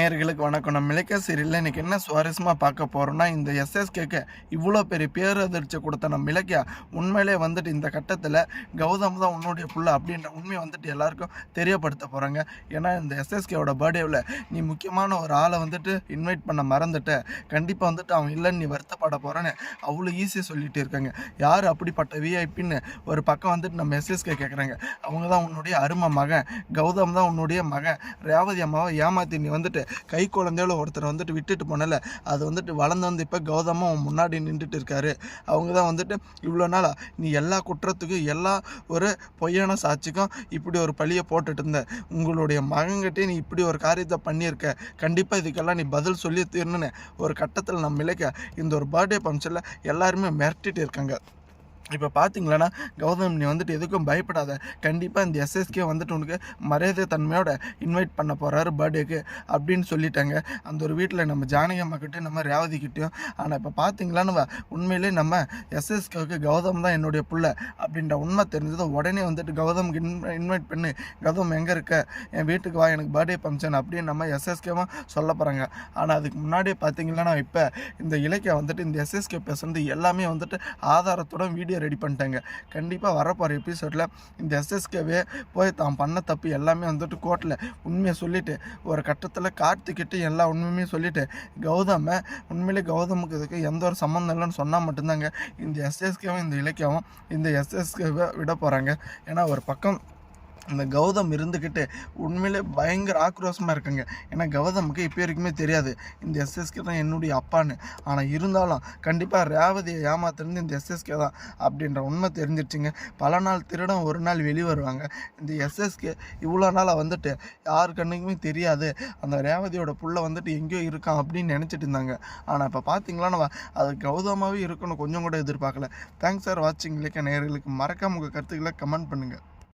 நேயர்களுக்கு வணக்கம். நம்ம இலக்கிய சீரியல்ல இன்னைக்கு என்ன சுவாரஸ்யமா பார்க்க போறோம்னா, இந்த எஸ்எஸ்கேக்கு இவ்வளோ பெரிய பேரதிர்ச்சி கொடுத்த நம்ம இலக்கியா உண்மையிலே வந்துட்டு இந்த கட்டத்தில் கௌதம் தான் உன்னுடைய புள்ள அப்படின்ற உண்மையை வந்துட்டு எல்லாருக்கும் தெரியப்படுத்த போகிறாங்க. ஏன்னா இந்த எஸ்எஸ்கேவோட பர்த்டேவில் நீ முக்கியமான ஒரு ஆளை வந்துட்டு இன்வைட் பண்ண மறந்துட்ட, கண்டிப்பாக வந்துட்டு அவன் இல்லைன்னு நீ வருத்தப்பட போகிறேன்னு அவ்வளோ ஈஸியாக சொல்லிட்டு இருக்காங்க. யார் அப்படிப்பட்ட விஐபின்னு ஒரு பக்கம் வந்துட்டு நம்ம எஸ்எஸ்கே கேட்குறாங்க. அவங்க தான் உன்னுடைய அருமை மகன், கௌதம் தான் உன்னுடைய மகன், ரேவதி அம்மாவை ஏமாற்றி நீ வந்துட்டு கை குழந்தையோட ஒருத்தர் வந்துட்டு விட்டுட்டு போனல, அது வந்துட்டு வளர்ந்து வந்து இப்போ கௌதமும் முன்னாடி நின்றுட்டு இருக்காரு. அவங்க தான் வந்துட்டு இவ்வளோ நாளா நீ எல்லா குற்றத்துக்கும் எல்லா ஒரு பொய்யான சாட்சிக்கும் இப்படி ஒரு பழியை போட்டுட்டு இருந்த, உங்களுடைய மகன்கிட்டே நீ இப்படி ஒரு காரியத்தை பண்ணியிருக்க, கண்டிப்பாக இதுக்கெல்லாம் நீ பதில் சொல்லி தீரணுன்னு ஒரு கட்டத்தில் நம்ம இலக்கிய இந்த ஒரு பர்த்டே ஃபங்க்ஷனில் எல்லாருமே மிரட்டிட்டு இருக்காங்க. இப்போ பார்த்தீங்களன்னா கௌதம் நீ வந்துட்டு எதுக்கும் பயப்படாத, கண்டிப்பாக இந்த எஸ்எஸ்கே வந்துட்டு உனக்கு மரியாதை தன்மையோட இன்வைட் பண்ண போகிறாரு பர்த்டேக்கு அப்படின்னு சொல்லிட்டாங்க. அந்த ஒரு வீட்டில் நம்ம ஜானகி அம்மாக்கிட்டையும் நம்ம ரேவதிக்கிட்டையும். ஆனால் இப்போ பார்த்தீங்களான்னு உண்மையிலே நம்ம எஸ்எஸ்கேவுக்கு கௌதம் தான் என்னுடைய புள்ள அப்படின்ற உண்மை தெரிஞ்சது உடனே வந்துட்டு கௌதமுக்கு இன்வைட் பண்ணி, கௌதம் எங்கே இருக்க, என் வீட்டுக்கு வா, எனக்கு பர்த்டே ஃபங்க்ஷன் அப்படின்னு நம்ம எஸ்எஸ்கேவும் சொல்ல போகிறாங்க. ஆனால் அதுக்கு முன்னாடியே பார்த்தீங்கன்னா இப்போ இந்த இலக்கிய வந்துட்டு இந்த எஸ்எஸ்கே பேசுறது எல்லாமே வந்துட்டு ஆதாரத்தோட வீடியோ ரெடி பண்ணிட்டாங்க. கண்டிப்பாக வரப்போகிற எபிசோடில் இந்த எஸ்எஸ்கேவே போய் தான் பண்ண தப்பு எல்லாமே வந்துட்டு கோர்ட்டில் உண்மையை சொல்லிவிட்டு ஒரு கட்டத்தில் கார்த்திக்கிட்டு எல்லா உண்மையுமே சொல்லிவிட்டு உண்மையிலே கௌதமுக்கு இதுக்கு எந்த ஒரு சம்மந்தம் இல்லைன்னு சொன்னால் மட்டும்தாங்க இந்த எஸ்எஸ்கேவும் இந்த இலக்கியாவும் இந்த எஸ்எஸ்கேவை விட போகிறாங்க. ஏன்னா ஒரு பக்கம் இந்த கௌதம் இருந்துக்கிட்டு உண்மையிலே பயங்கர ஆக்ரோஷமாக இருக்குங்க. ஏன்னா கௌதமுக்கு இப்போ வரைக்குமே தெரியாது இந்த எஸ்எஸ்கே தான் என்னுடைய அப்பான்னு. ஆனால் இருந்தாலும் கண்டிப்பாக ரேவதியை ஏமாத்துறது இந்த எஸ்எஸ்கே தான் அப்படின்ற உண்மை தெரிஞ்சிருச்சுங்க. பல நாள் திருடம் ஒரு நாள் வெளியே வருவாங்க. இந்த எஸ்எஸ்கே இவ்வளோ நாளாக வந்துட்டு யார் கண்ணுக்குமே தெரியாது, அந்த ரேவதியோட புள்ள வந்துட்டு எங்கேயோ இருக்கான் அப்படின்னு நினச்சிட்டு இருந்தாங்க. ஆனால் இப்போ பார்த்தீங்களா அது கௌதமாகவே இருக்கணும் கொஞ்சம் கூட எதிர்பார்க்கல. தேங்க்ஸ் ஃபார் வாட்சிங். இலக்கிய நேயர்களுக்கு மறக்காம உங்கள் கருத்துக்களை கமெண்ட் பண்ணுங்கள்.